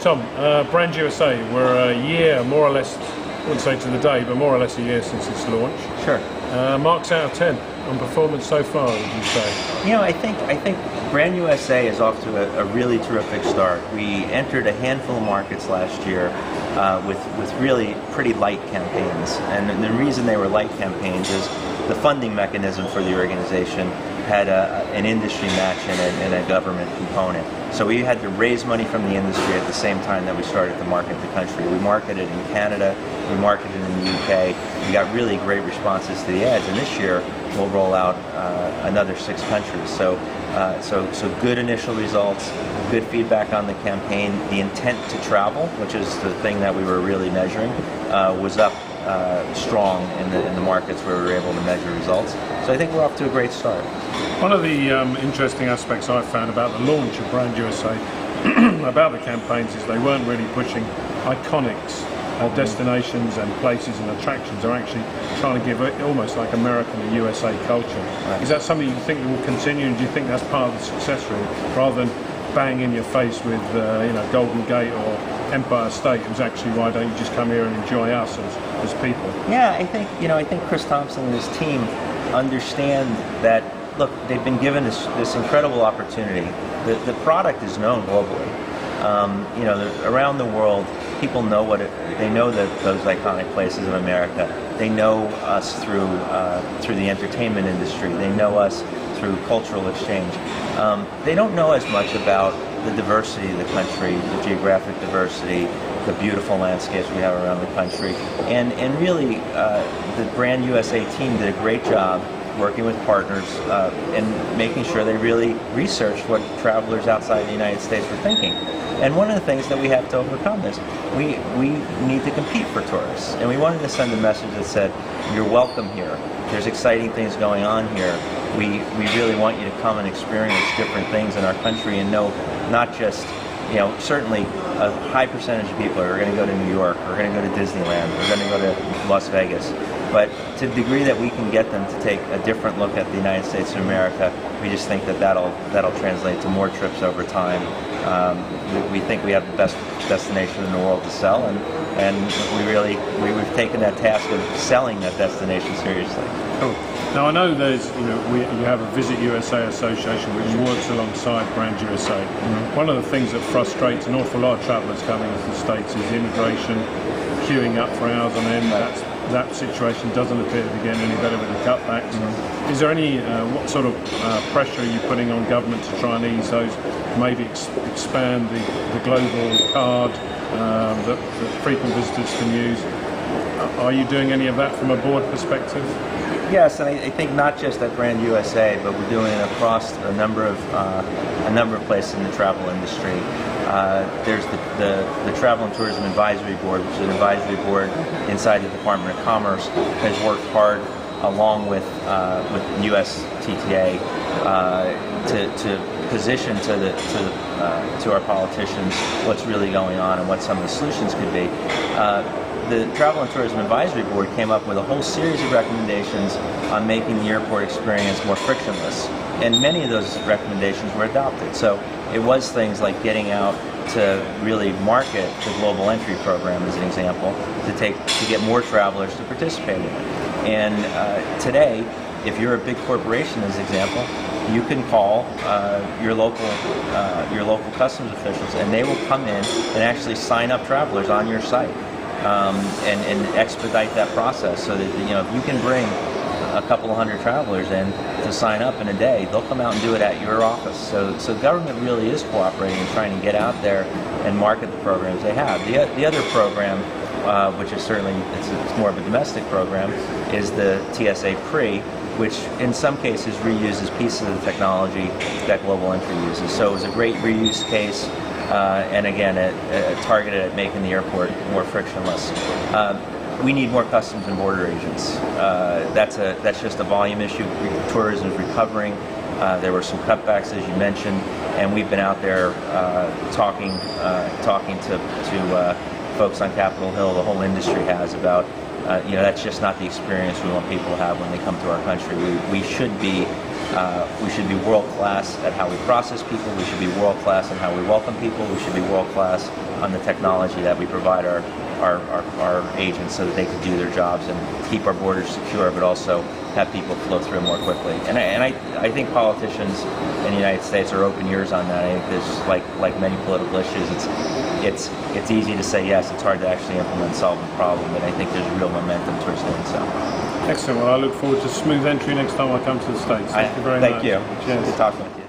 Tom, Brand USA, we're a year, more or less, I wouldn't say to the day, but more or less a year since its launch. Sure. Marks out of 10 on performance so far, would you say? You know, I think Brand USA is off to a really terrific start. We entered a handful of markets last year with really pretty light campaigns, and the reason they were light campaigns is the funding mechanism for the organization had an industry match and a government component. So we had to raise money from the industry at the same time that we started to market the country. We marketed in Canada, we marketed in the UK. We got really great responses to the ads, and this year we'll roll out another 6 countries. So good initial results, good feedback on the campaign. The intent to travel, which is the thing that we were really measuring, was up strong in the markets where we were able to measure results. So I think we're off to a great start. One of the interesting aspects I've found about the launch of Brand USA, about the campaigns, is they weren't really pushing iconics, destinations and places and attractions. They're actually trying to give it almost like American and USA culture. Right. Is that something you think will continue, and do you think that's part of the success really, rather than bang in your face with Golden Gate or Empire State? It was actually, why don't you just come here and enjoy us as people? Yeah, I think Chris Thompson and his team understand that. Look, they've been given this incredible opportunity. The product is known globally. Around the world, people know they know those iconic places in America. They know us through the entertainment industry. They know us through cultural exchange. They don't know as much about the diversity of the country, the geographic diversity, the beautiful landscapes we have around the country. And really, the Brand USA team did a great job working with partners and making sure they really researched what travelers outside the United States were thinking. And one of the things that we have to overcome is we need to compete for tourists. And we wanted to send a message that said, you're welcome here. There's exciting things going on here. We really want you to come and experience different things in our country and know not just, certainly a high percentage of people are going to go to New York, are going to go to Disneyland, are going to go to Las Vegas. But to the degree that we can get them to take a different look at the United States of America, we just think that'll translate to more trips over time. We think we have the best destination in the world to sell, and we've taken that task of selling that destination seriously. Cool. Now I know there's you have a Visit USA Association which works alongside Brand USA. Mm-hmm. One of the things that frustrates an awful lot of travellers coming to the States is immigration, queuing up for hours on end. That situation doesn't appear to be getting any better with the cutbacks. Mm-hmm. Is there any, what sort of pressure are you putting on government to try and ease those, maybe expand the global card that frequent visitors can use? Are you doing any of that from a board perspective? Yes, and I think not just at Brand USA, but we're doing it across a number of places in the travel industry. There's the Travel and Tourism Advisory Board, which is an advisory board inside the Department of Commerce, has worked hard along with USTTA to position to our politicians what's really going on and what some of the solutions could be. The Travel and Tourism Advisory Board came up with a whole series of recommendations on making the airport experience more frictionless, and many of those recommendations were adopted. So it was things like getting out to really market the Global Entry Program, as an example, to get more travelers to participate in it. And today, if you're a big corporation, as an example, you can call your local customs officials, and they will come in and actually sign up travelers on your site. And expedite that process, so that if you can bring a couple of hundred travelers in to sign up in a day, they'll come out and do it at your office. So government really is cooperating and trying to get out there and market the programs they have. The other program, which is certainly it's more of a domestic program, is the TSA Pre, which in some cases reuses pieces of the technology that Global Entry uses. So it was a great reuse case. And again, targeted at making the airport more frictionless. We need more customs and border agents. That's just a volume issue. Tourism is recovering. There were some cutbacks, as you mentioned, and we've been out there talking to folks on Capitol Hill. The whole industry has about that's just not the experience we want people to have when they come to our country. We should be We should be world-class at how we process people. We should be world-class in how we welcome people. We should be world-class on the technology that we provide our agents so that they can do their jobs and keep our borders secure, but also have people flow through more quickly. And I think politicians in the United States are open ears on that. I think there's like many political issues, it's easy to say yes. It's hard to actually implement, solve the problem. But I think there's real momentum towards doing so. Excellent. Well, I look forward to smooth entry next time I come to the States. Thank you very much. Thank you. Cheers. Good talking with you.